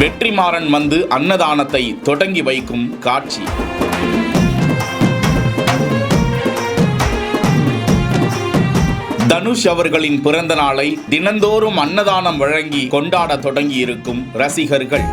வெற்றிமாறன் வந்து அன்னதானத்தை தொடங்கி வைக்கும் காட்சி. தனுஷ் அவர்களின் பிறந்த நாளை தினந்தோறும் அன்னதானம் வழங்கி கொண்டாட தொடங்கி இருக்கும் ரசிகர்கள்.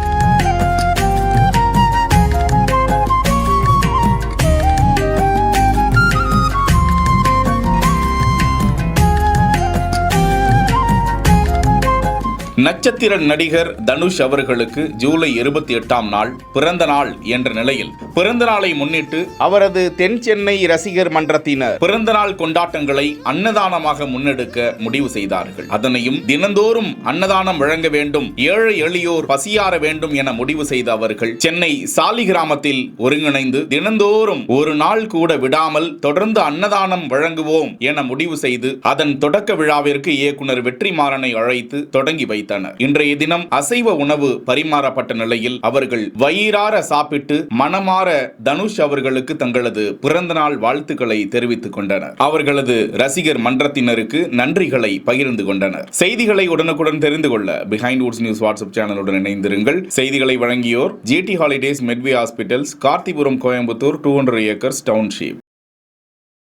நட்சத்திர நடிகர் தனுஷ் அவர்களுக்கு ஜூலை 28ஆம் நாள் பிறந்த நாள் என்ற நிலையில் பிறந்த நாளை முன்னிட்டு அவரது தென் சென்னை ரசிகர் மன்றத்தினர் பிறந்த நாள் கொண்டாட்டங்களை அன்னதானமாக முன்னெடுக்க முடிவு செய்தார்கள். அதனையும் தினந்தோறும் அன்னதானம் வழங்க வேண்டும், ஏழை எளியோர் பசியாற வேண்டும் என முடிவு செய்த அவர்கள் சென்னை சாலிகிராமத்தில் ஒருங்கிணைந்து தினந்தோறும் ஒரு நாள் கூட விடாமல் தொடர்ந்து அன்னதானம் வழங்குவோம் என முடிவு செய்து அதன் தொடக்க விழாவிற்கு இயக்குனர் வெற்றிமாறனை அழைத்து தொடங்கி வைத்தார். இன்றைய தினம் அசைவ உணவு பரிமாறப்பட்ட நிலையில் அவர்கள் வயிறார சாப்பிட்டு மனமாற தனுஷ் அவர்களுக்கு தங்களது பிறந்த நாள் வாழ்த்துக்களை தெரிவித்துக் கொண்டனர். அவர்களது ரசிகர் மன்றத்தினருக்கு நன்றிகளை பகிர்ந்து கொண்டனர். செய்திகளை உடனுக்குடன் தெரிந்து கொள்ள பிஹைண்ட் வுட்ஸ் நியூஸ் வாட்ஸ்அப் சேனலுடன் இணைந்திருங்கள். செய்திகளை வழங்கியோர் GT holidays, Medway hospitals, Karthipuram, Coimbatore, 200 acres township.